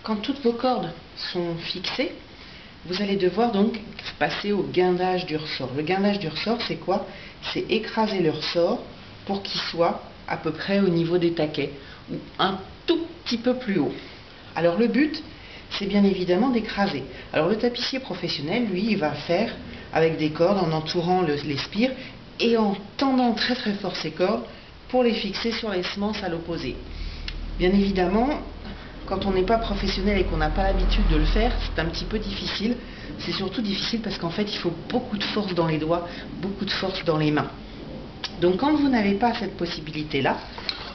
Quand toutes vos cordes sont fixées, vous allez devoir donc passer au guindage du ressort. Le guindage du ressort, c'est quoi? C'est écraser le ressort pour qu'il soit à peu près au niveau des taquets, ou un tout petit peu plus haut. Alors le but, c'est bien évidemment d'écraser. Alors le tapissier professionnel, lui, il va faire avec des cordes en entourant les spires et en tendant très très fort ces cordes pour les fixer sur les semences à l'opposé. Bien évidemment, quand on n'est pas professionnel et qu'on n'a pas l'habitude de le faire, c'est un petit peu difficile. C'est surtout difficile parce qu'en fait, il faut beaucoup de force dans les doigts, beaucoup de force dans les mains. Donc quand vous n'avez pas cette possibilité-là,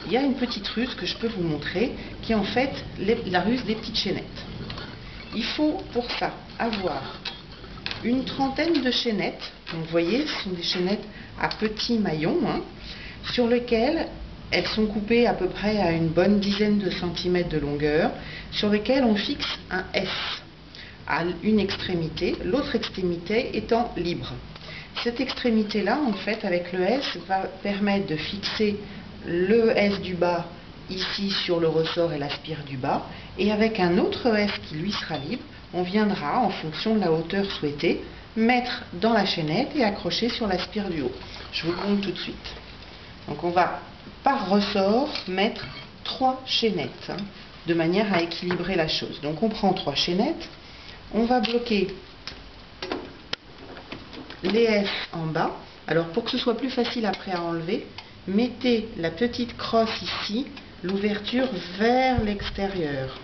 il y a une petite ruse que je peux vous montrer, qui est en fait la ruse des petites chaînettes. Il faut pour ça avoir une trentaine de chaînettes. Donc vous voyez, ce sont des chaînettes à petits maillons, sur lesquelles elles sont coupées à peu près à une bonne dizaine de centimètres de longueur, sur lesquelles on fixe un S à une extrémité, l'autre extrémité étant libre. Cette extrémité-là, en fait, avec le S, va permettre de fixer le S du bas ici sur le ressort et la spire du bas, et avec un autre S qui lui sera libre, on viendra, en fonction de la hauteur souhaitée, mettre dans la chaînette et accrocher sur la spire du haut. Je vous le montre tout de suite. Donc on va, par ressort, mettre 3 chaînettes, de manière à équilibrer la chose. Donc on prend 3 chaînettes, on va bloquer les S en bas. Alors pour que ce soit plus facile après à enlever, mettez la petite crosse ici, l'ouverture vers l'extérieur.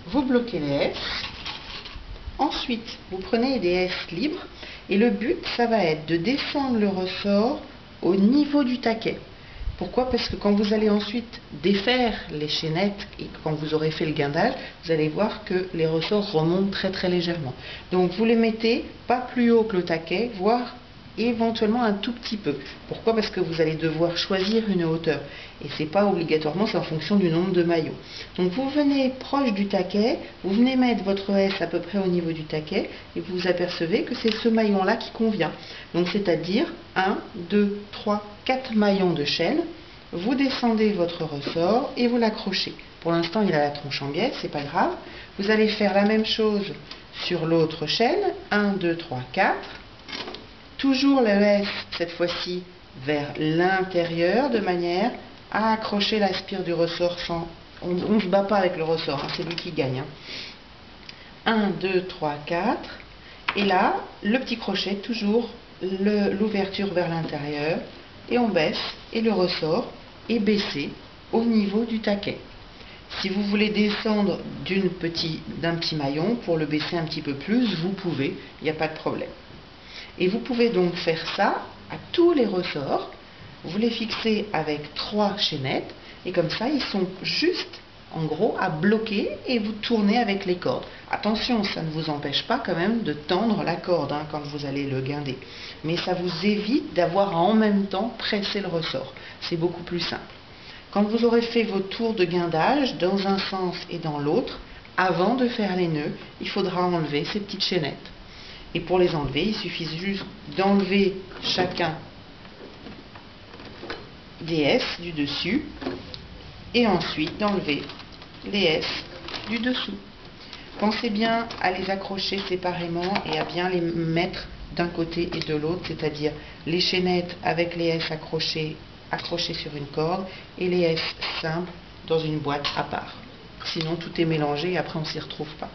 Vous bloquez les S. Ensuite, vous prenez des S libres et le but, ça va être de descendre le ressort au niveau du taquet. Pourquoi? Parce que quand vous allez ensuite défaire les chaînettes et quand vous aurez fait le guindage, vous allez voir que les ressorts remontent très très légèrement. Donc vous les mettez pas plus haut que le taquet, voire éventuellement un tout petit peu. Pourquoi? Parce que vous allez devoir choisir une hauteur. Et c'est pas obligatoirement, c'est en fonction du nombre de maillons. Donc vous venez proche du taquet, vous venez mettre votre S à peu près au niveau du taquet, et vous vous apercevez que c'est ce maillon-là qui convient. Donc c'est-à-dire 1, 2, 3, 4 maillons de chaîne. Vous descendez votre ressort et vous l'accrochez. Pour l'instant, il a la tronche en biais, c'est pas grave. Vous allez faire la même chose sur l'autre chaîne. 1, 2, 3, 4. Toujours le S, cette fois-ci, vers l'intérieur, de manière à accrocher la spire du ressort sans... On ne se bat pas avec le ressort, c'est lui qui gagne. 1, 2, 3, 4. Et là, le petit crochet, toujours l'ouverture vers l'intérieur. Et on baisse, et le ressort est baissé au niveau du taquet. Si vous voulez descendre d'un petit maillon, pour le baisser un petit peu plus, vous pouvez, il n'y a pas de problème. Et vous pouvez donc faire ça à tous les ressorts. Vous les fixez avec 3 chaînettes et comme ça ils sont juste en gros à bloquer et vous tournez avec les cordes. Attention, ça ne vous empêche pas quand même de tendre la corde quand vous allez le guinder. Mais ça vous évite d'avoir à en même temps pressé le ressort. C'est beaucoup plus simple. Quand vous aurez fait vos tours de guindage dans un sens et dans l'autre, avant de faire les nœuds, il faudra enlever ces petites chaînettes. Et pour les enlever, il suffit juste d'enlever chacun des S du dessus et ensuite d'enlever les S du dessous. Pensez bien à les accrocher séparément et à bien les mettre d'un côté et de l'autre, c'est-à-dire les chaînettes avec les S accrochées sur une corde et les S simples dans une boîte à part. Sinon tout est mélangé et après on ne s'y retrouve pas.